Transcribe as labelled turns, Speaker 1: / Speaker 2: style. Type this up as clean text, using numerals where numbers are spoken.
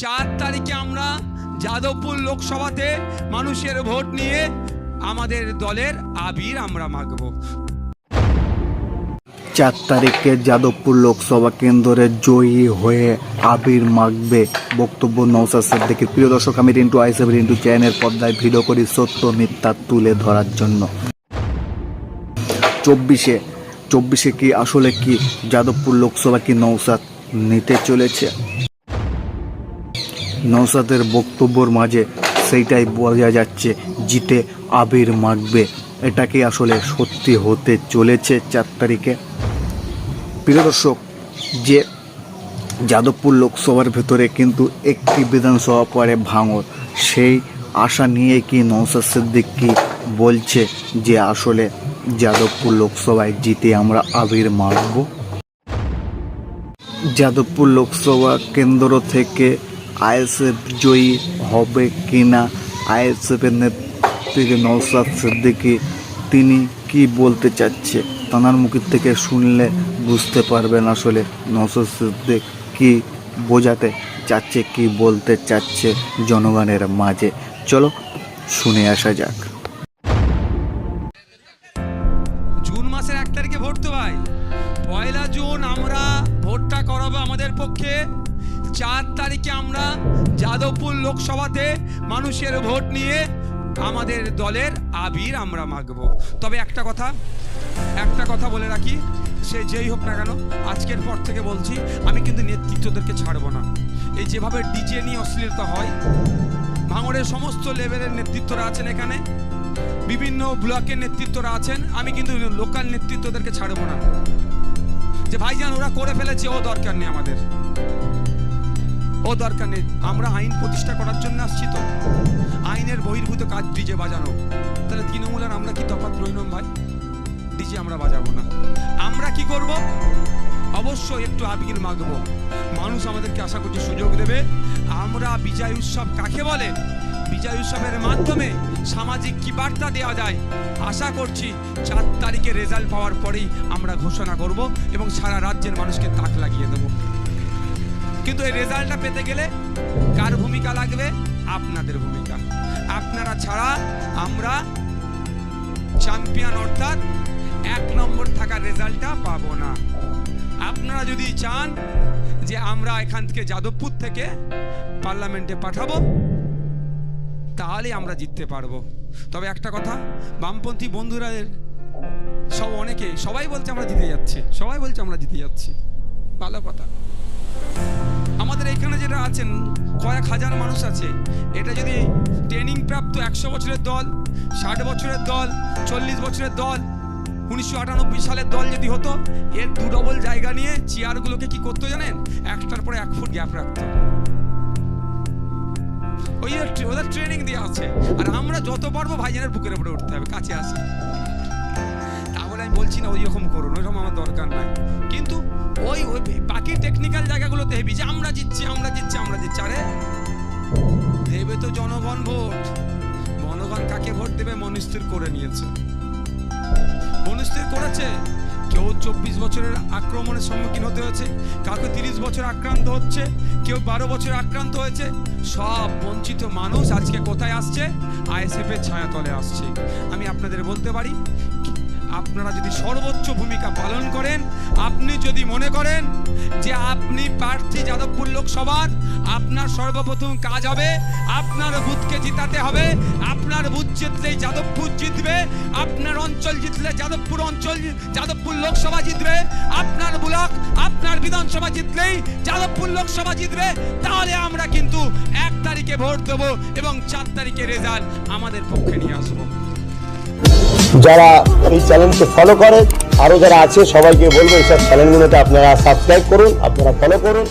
Speaker 1: 4 তারিখে আমরা যাদবপুর লোকসভাতে মানুষের ভোট নিয়ে আমাদের দলের আবির আমরা মাগবো।
Speaker 2: 4 তারিখে যাদবপুর লোকসভা কেন্দ্রে জয়ী হয়ে আবির মাগবে বক্তব্য নওশাদ সিদ্দিকীর। প্রিয় দর্শক, আমি রিন্টু আইসেব রিন্টু চ্যানেলের পর্দায় ভিডিও করি সত্য মিথ্যা তুলে ধরার জন্য। 24-এ কি আসলে কি যাদবপুর লোকসভা কি নওশাদ নিতে চলেছে? নওশাদের বক্তব্যের মাঝে সেইটাই বোঝা যাচ্ছে, জিতে আবির মাগবে। এটা কি আসলে সত্যি হতে চলেছে 4 তারিখে? প্রিয় দর্শক, যে যাদবপুর লোকসভার ভেতরে কিন্তু একটি বিধানসভা পরে ভাঙর, সেই আশা নিয়ে কি নওশাদ সিদ্দিকী বলছে যে আসলে যাদবপুর লোকসভায় জিতে আমরা আবির মাগব। যাদবপুর লোকসভা কেন্দ্র থেকে আইএসএফ জয়ী হবে কিনা, আইএসএফের নেত্রী নওশাদ সিদ্দিকী তিনি কি বলতে চাচ্ছে, তানার মুখ থেকে শুনলে বুঝতে পারবেন আসলে নওশাদ সিদ্দিকী কি বোঝাতে চাচ্ছে, কি বলতে চাচ্ছে জনগণের মাঝে। চলো শুনে আসা যাক।
Speaker 1: জুন মাসের 1 তারিখে ভোট তো ভাই, 1 জুন আমরা ভোটটা করাবো আমাদের পক্ষে। 4 তারিখে আমরা যাদবপুর লোকসভাতে মানুষের ভোট নিয়ে আমাদের দলের আবির আমরা মাগবো। তবে একটা কথা বলে রাখি, সে যেই হোক না কেন, আজকের পর থেকে বলছি, আমি কিন্তু নেতৃত্বদেরকে ছাড়বো না। এই যেভাবে ডিজে নিয়ে অশ্লীলতা হয়, ভাঙড়ের সমস্ত লেভেলের নেতৃত্বরা আছেন, এখানে বিভিন্ন ব্লকের নেতৃত্বরা আছেন, আমি কিন্তু লোকাল নেতৃত্বদেরকে ছাড়বো না। যে ভাইজান ওরা করে ফেলেছে, ও দরকার নেই, আমাদের ও দরকার নেই। আমরা আইন প্রতিষ্ঠা করার জন্য আসছি, তো আইনের বহির্ভূত কাজ ডিজে বাজানো। তাহলে তৃণমূলের আমরা কি তফাৎ রইলাম ভাই? ডিজে আমরা বাজাবো না। আমরা কি করব? অবশ্যই একটু আবির মাগবো। মানুষ আমাদেরকে আশা করছে সুযোগ দেবে। আমরা বিজয় উৎসব কাকে বলে, বিজয় উৎসবের মাধ্যমে সামাজিক কি বার্তা দেওয়া যায়, আশা করছি 4 তারিখে রেজাল্ট পাওয়ার পরেই আমরা ঘোষণা করব এবং সারা রাজ্যের মানুষকে তাক লাগিয়ে দেব। কিন্তু এই রেজাল্টটা পেতে গেলে কার ভূমিকা লাগবে? আপনাদের ভূমিকা। আপনারা ছাড়া আমরা চ্যাম্পিয়ন অর্থাৎ 1 নম্বর থাকার রেজাল্টটা পাবো না। আপনারা যদি চান যে আমরা এখান থেকে যাদবপুর থেকে পার্লামেন্টে পাঠাবো, তাহলে আমরা জিততে পারবো। তবে একটা কথা, বামপন্থী বন্ধুরা সবাই বলছে আমরা জিতে যাচ্ছি, ভালো কথা। আমাদের এখানে যেটা আছেন, কয়েক হাজার মানুষ আছে, এটা যদি ট্রেনিং প্রাপ্ত 100 বছরের দল, 60 বছরের দল, 40 বছরের দল, 1998 সালের দল যদি হতো, এর 2 ডবল জায়গা নিয়ে চেয়ারগুলোকে কি করতো জানেন? একটার পরে 1 ফুট গ্যাপ রাখতো। ওদের ট্রেনিং দেওয়া আছে। আর আমরা যত পারবো ভাইজানের বুকের উপরে উঠতে হবে, কাছে আসি। তাহলে আমি বলছি না ওই রকম করুন, ওইরকম আমার দরকার নাই। কিন্তু ওই বাকি টেকনিক্যাল জায়গাগুলোতে হেবি যে আমরা জিতছি। আরে দেবে তো জনগণ ভোট। জনগণ কাকে ভোট দেবে? মনস্থির করে নিয়েছে, মনস্থির করেছে। কেউ 24 বছরের আক্রমণের সম্মুখীন হতে হয়েছে, কাউকে 30 বছর আক্রান্ত হচ্ছে, কেউ 12 বছর আক্রান্ত হয়েছে। সব বঞ্চিত মানুষ আজকে কোথায় আসছে? আইএসএফ এর ছায়াতলে আসছে। আমি আপনাদের বলতে পারি, আপনারা যদি সর্বোচ্চ ভূমিকা পালন করেন, আপনি যদি মনে করেন যে আপনি প্রার্থী যাদবপুর লোকসভার, আপনার সর্বপ্রথম কাজ হবে আপনার বুথকে জিতাতে হবে। আপনার বুথ জিতলেই যাদবপুর জিতবে, আপনার অঞ্চল জিতলে যাদবপুর লোকসভা জিতবে, আপনার ব্লক, আপনার বিধানসভা জিতলেই যাদবপুর লোকসভা জিতবে। তাহলে আমরা কিন্তু 1 তারিখে ভোট দেবো এবং 4 তারিখে রেজাল্ট আমাদের পক্ষে নিয়ে আসবো।
Speaker 3: যারা এই চ্যানেলকে ফলো করে, আরো যারা আছে সবাইকে বলবো এইসব চ্যানেলগুলোতে আপনারা সাবস্ক্রাইব করুন, আপনারা ফলো করুন।